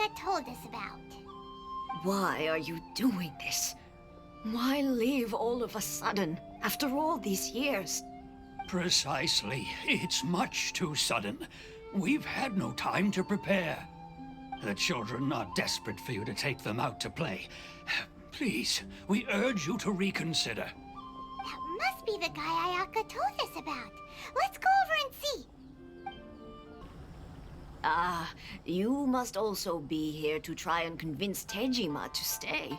Ayaka told us about. Why are you doing this? Why leave all of a sudden, after all these years? Precisely. It's much too sudden. We've had no time to prepare. The children are desperate for you to take them out to play. Please, we urge you to reconsider. That must be the guy Ayaka told us about. Let's go over and see. You must also be here to try and convince Tejima to stay.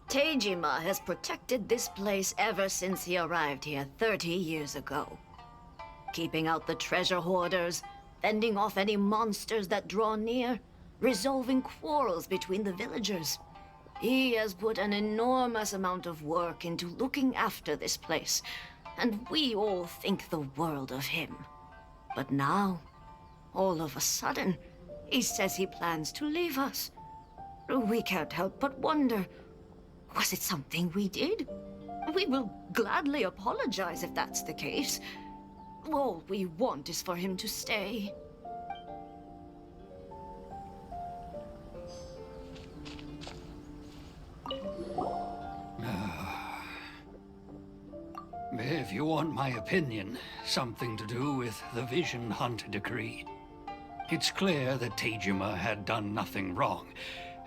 Tejima has protected this place ever since he arrived here 30 years ago. Keeping out the treasure hoarders, fending off any monsters that draw near, resolving quarrels between the villagers. He has put an enormous amount of work into looking after this place, and we all think the world of him. But now, all of a sudden, he says he plans to leave us. We can't help but wonder, was it something we did? We will gladly apologize if that's the case. All we want is for him to stay. If you want my opinion, something to do with the Vision Hunt decree. It's clear that Tejima had done nothing wrong,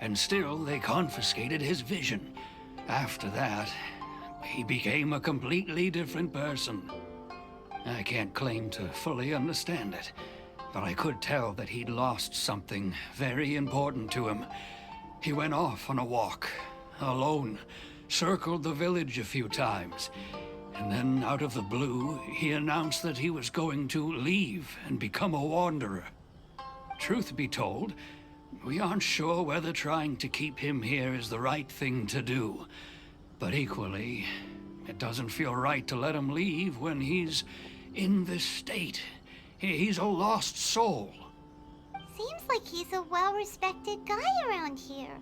and still they confiscated his vision. After that, he became a completely different person. I can't claim to fully understand it, but I could tell that he'd lost something very important to him. He went off on a walk, alone, circled the village a few times, and then out of the blue, he announced that he was going to leave and become a wanderer. Truth be told, we aren't sure whether trying to keep him here is the right thing to do. But equally, it doesn't feel right to let him leave when he's in this state. He's a lost soul. Seems like he's a well-respected guy around here.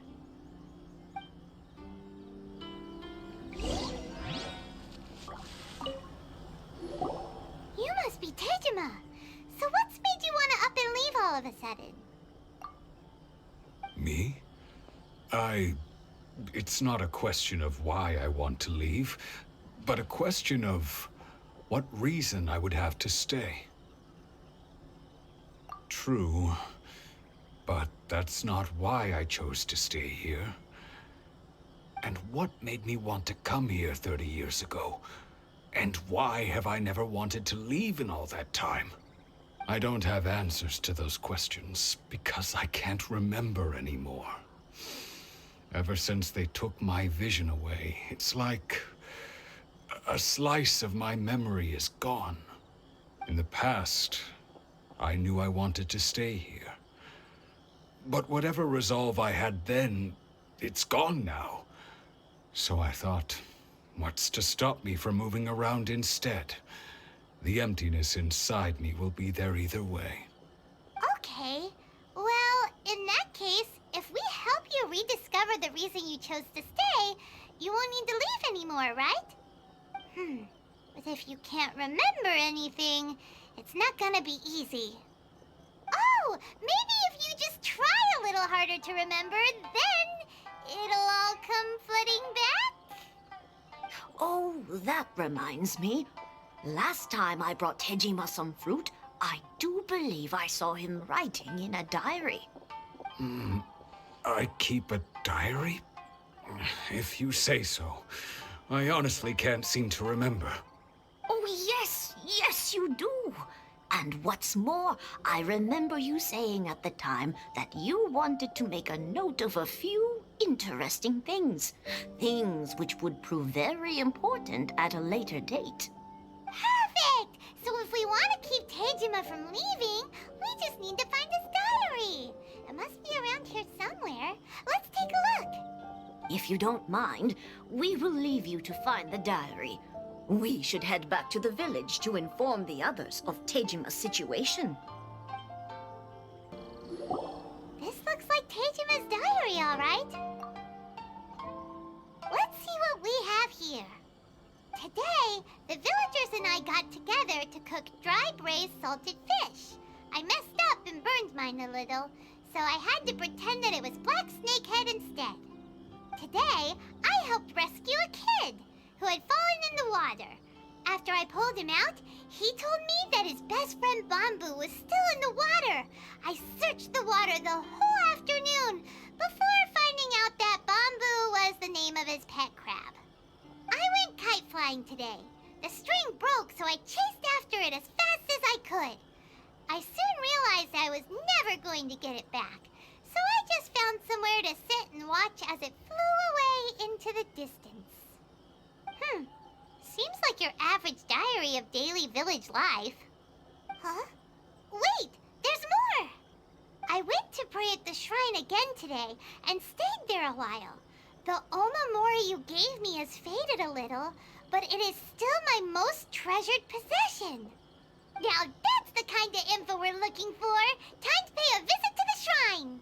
You must be Tejima. So what's made you want to up and leave all of a sudden? Me? It's not a question of why I want to leave, but a question of what reason I would have to stay. True, but that's not why I chose to stay here. And what made me want to come here 30 years ago? And why have I never wanted to leave in all that time? I don't have answers to those questions because I can't remember anymore. Ever since they took my vision away, it's like a slice of my memory is gone. In the past, I knew I wanted to stay here. But whatever resolve I had then, it's gone now. So I thought, what's to stop me from moving around instead? The emptiness inside me will be there either way. Okay. Well, in that case, if we help you rediscover the reason you chose to stay, you won't need to leave anymore, right? But if you can't remember anything, it's not gonna be easy. Oh, maybe if you just try a little harder to remember, then it'll all come flooding back? Oh, that reminds me. Last time I brought Tejima some fruit, I do believe I saw him writing in a diary. I keep a diary? If you say so. I honestly can't seem to remember. Oh, yes, you do. And what's more, I remember you saying at the time that you wanted to make a note of a few interesting things. Things which would prove very important at a later date. Perfect! So if we want to keep Tejima from leaving, we just need to find his diary. It must be around here somewhere. Let's take a look. If you don't mind, we will leave you to find the diary. We should head back to the village to inform the others of Tejima's situation. This looks like Tejima's diary, all right. Let's see what we have here. Today, the villagers and I got together to cook dry braised salted fish. I messed up and burned mine a little, so I had to pretend that it was Black Snakehead instead. Today, I helped rescue a kid who had fallen in the water. After I pulled him out, he told me that his best friend Bamboo was still in the water. I searched the water the whole afternoon before finding out that Bamboo was the name of his pet crab. I went kite flying today. The string broke, so I chased after it as fast as I could. I soon realized I was never going to get it back, so I just found somewhere to sit and watch as it flew away into the distance. Seems like your average diary of daily village life. Huh? Wait, there's more! I went to pray at the shrine again today and stayed there a while. The Omamori you gave me has faded a little, but it is still my most treasured possession. Now that's the kind of info we're looking for. Time to pay a visit to the shrine.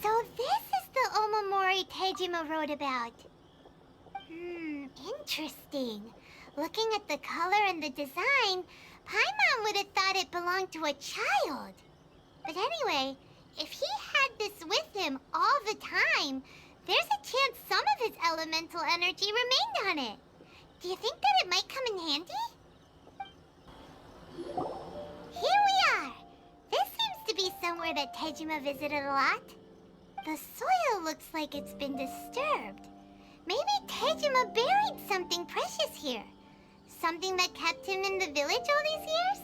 So this is the Omamori Tejima wrote about. Interesting. Looking at the color and the design, Paimon would have thought it belonged to a child. But anyway, if he had this with him all the time, there's a chance some of his elemental energy remained on it. Do you think that it might come in handy? Here we are! This seems to be somewhere that Tejima visited a lot. The soil looks like it's been disturbed. Maybe Tejima buried something precious here. Something that kept him in the village all these years?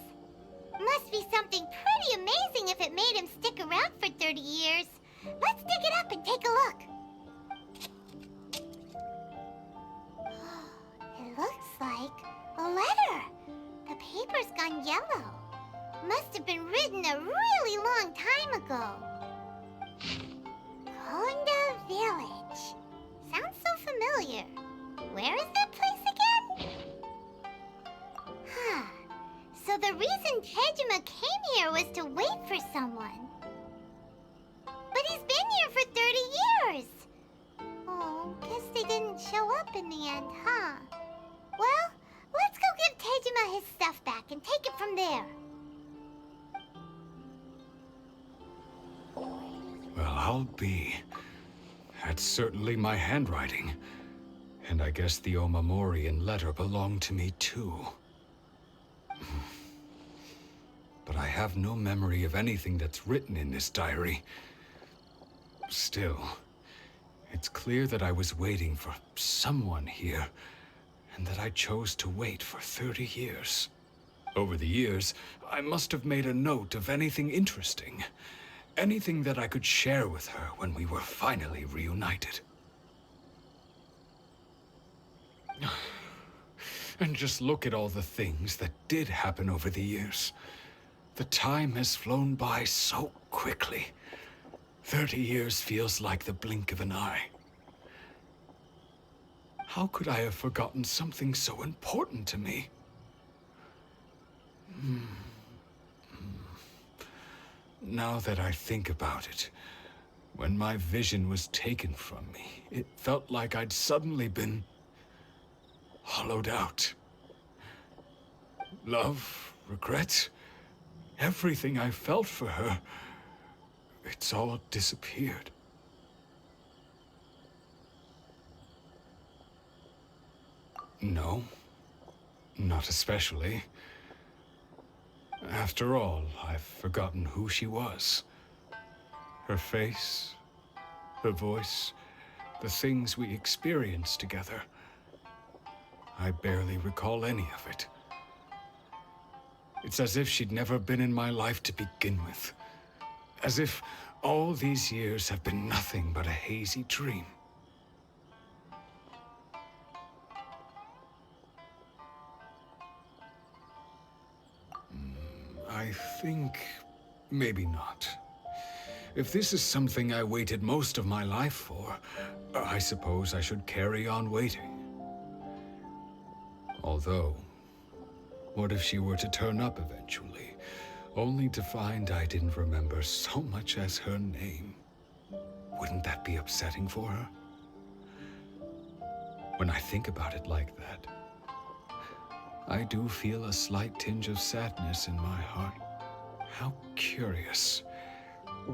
Must be something pretty amazing if it made him stick around for 30 years. Let's dig it up and take a look. It looks like a letter. The paper's gone yellow. Must have been written a really long time ago. Konda Village. Sounds so familiar. Where is that place again? So the reason Tejima came here was to wait for someone. But he's been here for 30 years. Oh, guess they didn't show up in the end, huh? Well, let's go give Tejima his stuff back and take it from there. Well, I'll be. That's certainly my handwriting. And I guess the Omamorian letter belonged to me too. But I have no memory of anything that's written in this diary. Still, it's clear that I was waiting for someone here, and that I chose to wait for 30 years. Over the years, I must have made a note of anything interesting. Anything that I could share with her when we were finally reunited. And just look at all the things that did happen over the years. The time has flown by so quickly. 30 years feels like the blink of an eye. How could I have forgotten something so important to me? Now that I think about it, when my vision was taken from me, it felt like I'd suddenly been hollowed out. Love, regret, everything I felt for her, it's all disappeared. No, not especially. After all, I've forgotten who she was. Her face, her voice, the things we experienced together. I barely recall any of it. It's as if she'd never been in my life to begin with. As if all these years have been nothing but a hazy dream. I think maybe not. If this is something I waited most of my life for, I suppose I should carry on waiting. Although, what if she were to turn up eventually, only to find I didn't remember so much as her name? Wouldn't that be upsetting for her? When I think about it like that, I do feel a slight tinge of sadness in my heart. How curious.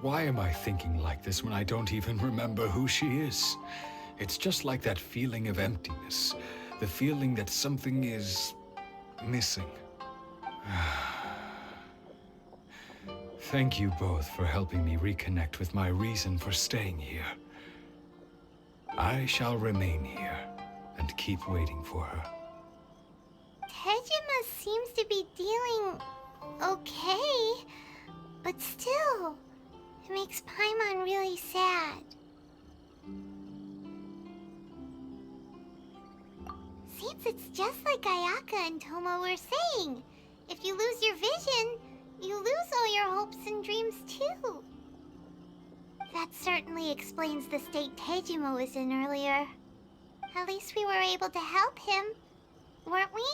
Why am I thinking like this when I don't even remember who she is? It's just like that feeling of emptiness. The feeling that something is missing. Thank you both for helping me reconnect with my reason for staying here. I shall remain here and keep waiting for her. Tejima seems to be dealing okay, but still, it makes Paimon really sad. Seems it's just like Ayaka and Tomo were saying. If you lose your vision, you lose all your hopes and dreams too. That certainly explains the state Tejima was in earlier. At least we were able to help him, weren't we?